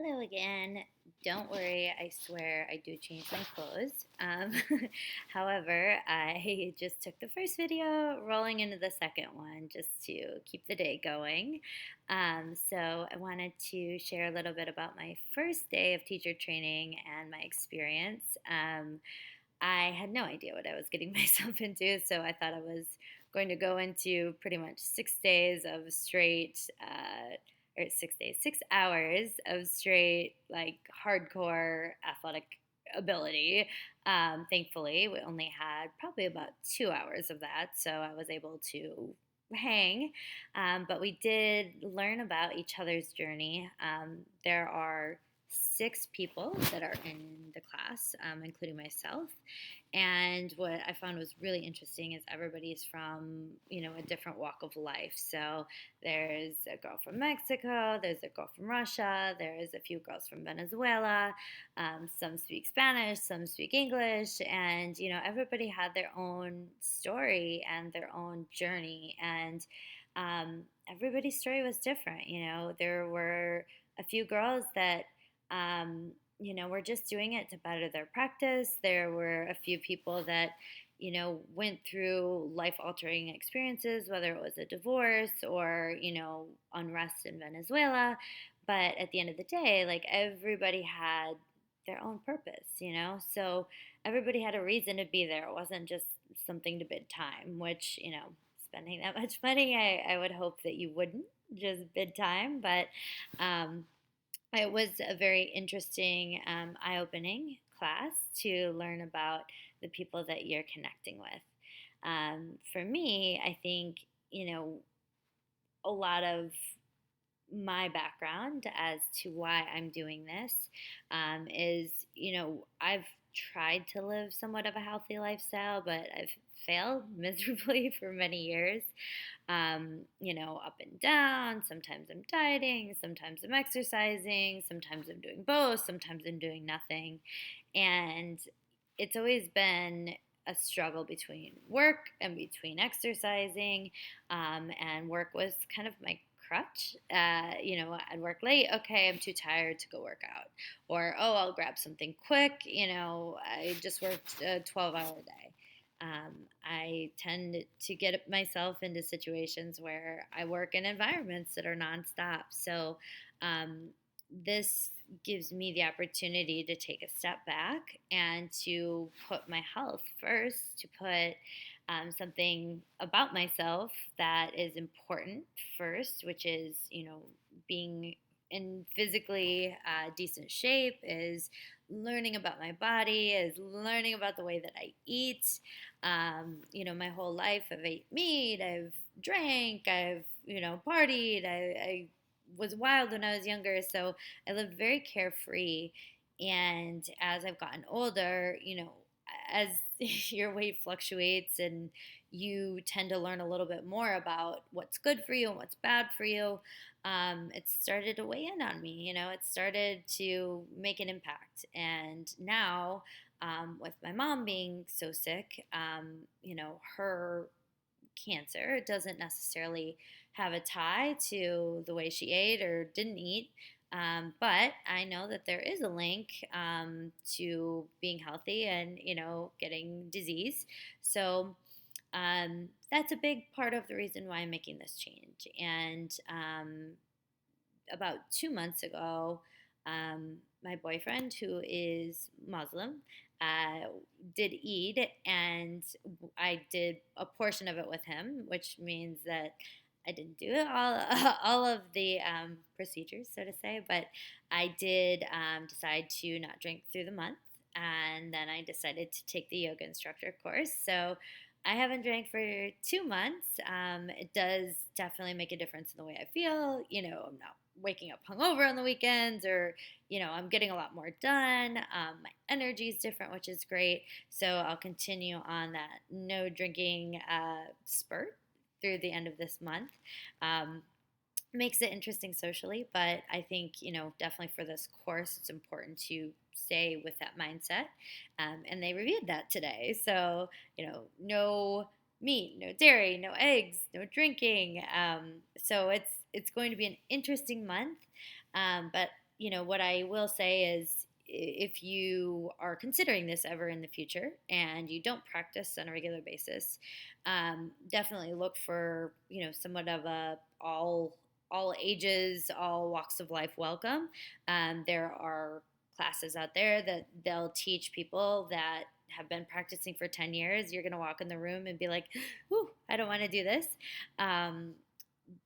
Hello again. Don't worry, I swear I do change my clothes. However, I just took the first video, rolling into the second one just to keep the day going. So I wanted to share a little bit about my first day of teacher training and my experience. I had no idea what I was getting myself into, so I thought I was going to go into pretty much 6 days of straight, or 6 days, 6 hours of straight, like hardcore athletic ability. Thankfully, we only had probably about 2 hours of that, so I was able to hang. But we did learn about each other's journey. There are 6 people that are in the class, including myself. And what I found was really interesting is everybody's from, a different walk of life. So there's a girl from Mexico, there's a girl from Russia, there's a few girls from Venezuela. Some speak Spanish, some speak English, and everybody had their own story and their own journey, and everybody's story was different. There were a few girls that were just doing it to better their practice. There were a few people that, went through life altering experiences, whether it was a divorce or, unrest in Venezuela. But at the end of the day, like everybody had their own purpose. So everybody had a reason to be there. It wasn't just something to bid time, which, spending that much money, I would hope that you wouldn't just bid time. But it was a very interesting, eye opening class to learn about the people that you're connecting with. For me, I think, a lot of my background as to why I'm doing this is, I've tried to live somewhat of a healthy lifestyle, but I've failed miserably for many years. Up and down. Sometimes I'm dieting, sometimes I'm exercising, sometimes I'm doing both, sometimes I'm doing nothing. And it's always been a struggle between work and between exercising. And work was kind of my crutch. I'd work late. Okay, I'm too tired to go work out. Or, oh, I'll grab something quick. I just worked a 12-hour day. I tend to get myself into situations where I work in environments that are nonstop. So um, this gives me the opportunity to take a step back and to put my health first, to put something about myself that is important first, which is, being in physically decent shape, is learning about my body, is learning about the way that I eat. My whole life I've ate meat, I've drank, I've, partied, I was wild when I was younger, so I lived very carefree. And as I've gotten older, as your weight fluctuates and you tend to learn a little bit more about what's good for you and what's bad for you, it started to weigh in on me. It started to make an impact. And now, with my mom being so sick, her cancer doesn't necessarily have a tie to the way she ate or didn't eat. But I know that there is a link to being healthy and, getting disease. So that's a big part of the reason why I'm making this change. And about 2 months ago, my boyfriend, who is Muslim, uh, did Eid, and I did a portion of it with him, which means that I didn't do it all, all of the procedures, so to say, but I did decide to not drink through the month, and then I decided to take the yoga instructor course. So I haven't drank for 2 months. It does definitely make a difference in the way I feel. I'm not waking up hungover on the weekends, or I'm getting a lot more done. My energy is different, which is great. So I'll continue on that no drinking spurt through the end of this month. Um, Makes it interesting socially, but I think, definitely for this course, it's important to stay with that mindset. And they reviewed that today. So, no meat, no dairy, no eggs, no drinking. So it's going to be an interesting month. But what I will say is if you are considering this ever in the future and you don't practice on a regular basis, definitely look for, somewhat of a all ages, all walks of life welcome. There are classes out there that they'll teach people that have been practicing for 10 years. You're going to walk in the room and be like, "Ooh, I don't want to do this." Um,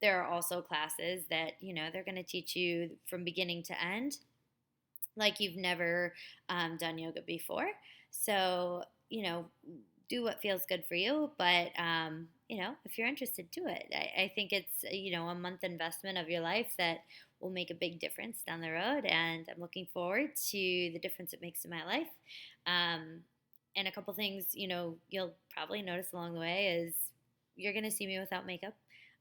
there are also classes that they're going to teach you from beginning to end like you've never done yoga before. So do what feels good for you, but if you're interested, do it. I think it's a month investment of your life that will make a big difference down the road, and I'm looking forward to the difference it makes in my life. um, and a couple things you'll probably notice along the way is you're going to see me without makeup.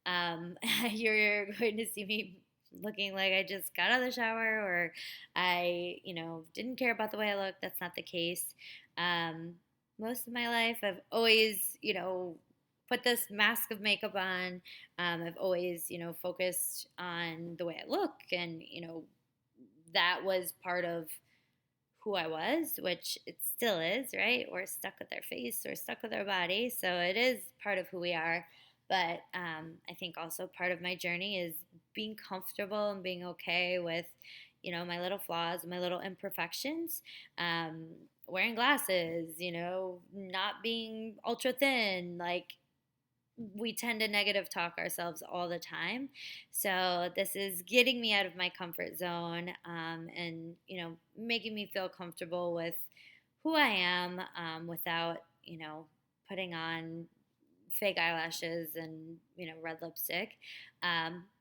um, you're going to see me looking like I just got out of the shower, or I, didn't care about the way I looked. That's not the case. Um, Most of my life, I've always, put this mask of makeup on. I've always, focused on the way I look, and, that was part of who I was, which it still is, right? We're stuck with our face, we're stuck with our body. So it is part of who we are. But I think also part of my journey is being comfortable and being okay with, my little flaws, my little imperfections. Um, Wearing glasses, not being ultra thin. Like, we tend to negative talk ourselves all the time. So this is getting me out of my comfort zone, and making me feel comfortable with who I am, without putting on fake eyelashes and red lipstick.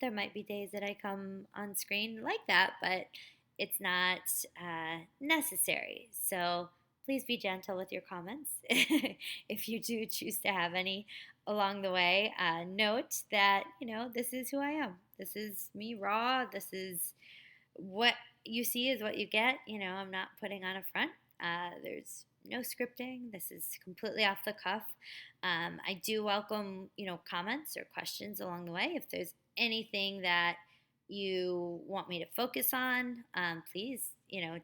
There might be days that I come on screen like that, but it's not necessary. So please be gentle with your comments if you do choose to have any along the way. Note that this is who I am. This is me raw. This is what you see is what you get. I'm not putting on a front. There's no scripting. This is completely off the cuff. I do welcome, comments or questions along the way. If there's anything that you want me to focus on, please,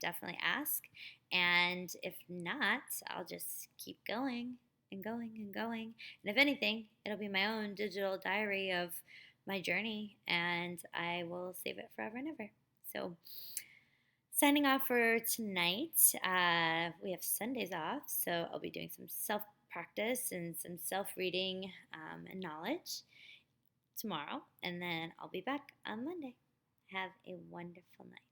definitely ask. And if not, I'll just keep going and going and going. And if anything, it'll be my own digital diary of my journey, and I will save it forever and ever. So, signing off for tonight. We have Sundays off, so I'll be doing some self practice and some self reading, and knowledge tomorrow, and then I'll be back on Monday. Have a wonderful night.